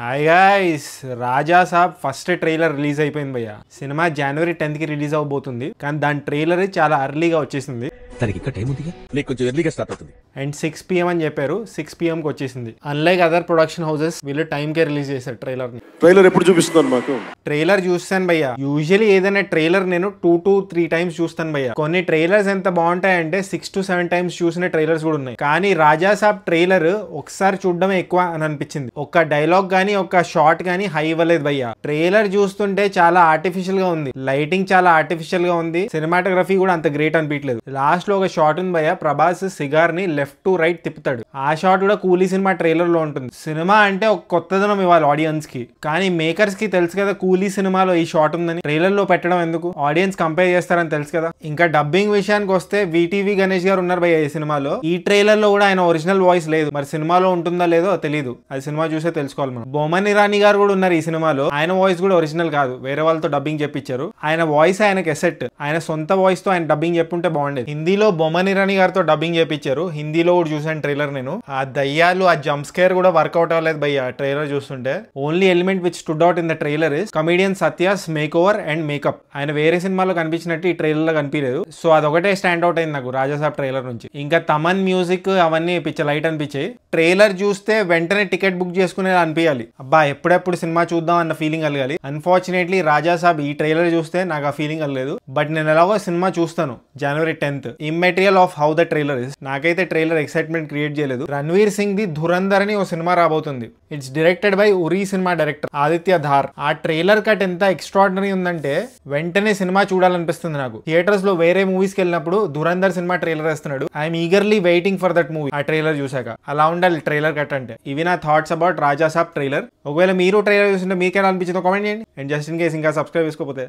Hi guys, రాజా సాబ్ first trailer release అయిపోయింది భయ్య. Cinema జనవరి 10th కి రిలీజ్ అవబోతుంది, కానీ దాని ట్రైలర్ చాలా అర్లీగా వచ్చేసింది. దానికి ఇంకా టైం ఉందిగా, నీకు కొంచెం ఎర్లీగా స్టార్ట్ అవుతుంది. అండ్ 6 PM అని చెప్పారు, 6 PM కి వచ్చేసింది. అన్లైక్ అదర్ ప్రొడక్షన్ హౌసెస్ వీళ్ళు టైంకే రిలీజ్ చేశారు ట్రైలర్ ని. ట్రైలర్ ఎప్పుడు చూపిస్తున్నారు మాకు? ట్రైలర్ చూస్తాను భయ్య. యూజువల్లీ ఏదైనా ట్రైలర్ నేను 2 to 3 times చూస్తాను భయ్య. కొన్ని ట్రైలర్స్ ఎంత బాగుంటాయంటే 6 to 7 times చూసిన ట్రైలర్స్ కూడా ఉన్నాయి. కానీ రాజా సాబ్ ట్రైలర్ ఒకసారి చూడడమే ఎక్కువ అని అనిపించింది. ఒక డైలాగ్ గానీ ఒక షార్ట్ గానీ హై ఇవ్వలేదు భయ్య. ట్రైలర్ చూస్తుంటే చాలా ఆర్టిఫిషియల్ గా ఉంది, లైటింగ్ చాలా ఆర్టిఫిషియల్ గా ఉంది, సినిమాటోగ్రఫీ కూడా అంత గ్రేట్ అనిపించలేదు. లాస్ట్ లో ఒక షాట్ ఉంది భయ్య, ప్రభాస్ సిగార్ ని లెఫ్ట్ టు రైట్ తిప్పుతాడు. ఆ షాట్ కూడా కూలీ సినిమా ట్రైలర్ లో ఉంటుంది. సినిమా అంటే ఒక కొత్తదనం ఇవ్వాలి ఆడియన్స్ కి, కానీ మేకర్స్ కి తెలుసు కదా కూలీ సినిమాలో ఈ షాట్ ఉందని. ట్రైలర్ లో పెట్టడం ఎందుకు, ఆడియన్స్ కంపేర్ చేస్తారని తెలుసు కదా. ఇంకా డబ్బింగ్ విషయానికి వస్తే వీటీవీ గణేష్ గారు ఉన్నారు భయ్య ఈ సినిమాలో. ఈ ట్రైలర్ లో కూడా ఆయన ఒరిజినల్ వాయిస్ లేదు, మరి సినిమాలో ఉంటుందా లేదో తెలియదు, అది సినిమా చూసే తెలుసుకోవాలి మనం. బొమ్మన్ ఇరానీ గారు కూడా ఉన్నారు ఈ సినిమాలో, ఆయన వాయిస్ కూడా ఒరిజినల్ కాదు, వేరే వాళ్ళతో డబ్బింగ్ చెప్పించారు. ఆయన వాయిస్ ఆయనకి ఎసెట్, ఆయన సొంత వాయిస్ తో ఆయన డబ్బింగ్ చెప్పుంటే బాగుండేది. హిందీలో బొమ్మన్ ఇరానీ గారితో డబ్బింగ్ చేపించారు, హిందీలో కూడా చూసాను ట్రైలర్ నేను. ఆ దయ్యాలు ఆ జంప్ స్కేర్ కూడా వర్కౌట్ అవ్వలేదు భయ్య ట్రైలర్ చూస్తుంటే. Only element which stood out in the trailer is comedian Satya's make over and makeup. ఆయన వేరే సినిమాలో కనిపించినట్టు ఈ ట్రైలర్ లో కనిపించలేదు, సో అదొకటే స్టాండ్ అవుట్ అయింది నాకు రాజాసాబ్ ట్రైలర్ నుంచి. ఇంకా తమన్ మ్యూజిక్ అవన్నీ పిచ్చ లైట్ అనిపించాయి. ట్రైలర్ చూస్తే వెంటనే టికెట్ బుక్ చేసుకునే అనిపించాలి, అబ్బా ఎప్పుడెప్పుడు సినిమా చూద్దాం అన్న ఫీలింగ్ కలగాలి. అన్ఫార్చునేట్లీ రాజాసాబ్ ఈ ట్రైలర్ చూస్తే నాకు ఆ ఫీలింగ్ కలగలేదు. బట్ నేను ఎలాగో సినిమా చూస్తాను జనవరి 10th. Immaterial of how the trailer is. నాకైతే ట్రైలర్ ఎక్సైట్మెంట్ క్రియేట్ చేయలేదు. రణ్వీర్ సింగ్ ది ధురంధర్ అని ఓ సినిమా రాబోతుంది. It's directed by Uri cinema director Aditya Dhar. ఆ ట్రైలర్ కట్ ఎంత ఎక్స్ట్రాడినరీ ఉందంటే వెంటనే సినిమా చూడాలనిపిస్తుంది నాకు. థియేటర్స్ లో వేరే మూవీస్ కి వెళ్ళినప్పుడు ధురంధర్ సినిమా ట్రైలర్ వేస్తున్నాడు, I'm eagerly waiting for that movie. ఆ ట్రైలర్ చూసాక అలా ఉండాలి ట్రైలర్ కట్ అంటే. ఇవి నా thoughts about Raja Saab trailer. ఒకవేళ మీరు ట్రైలర్ చూస్తుంటే మీకు ఎలా అనిపించిందో కామెంట్ చేయండి. అండ్ జస్ట్ ఇన్ కేస్ ఇంకా సబ్స్క్రైబ్ చేసుకోకపోతే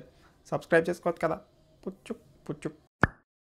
సబ్స్క్రైబ్ చేసుకోవచ్చు కదా. పుచ్చు పుచ్చు.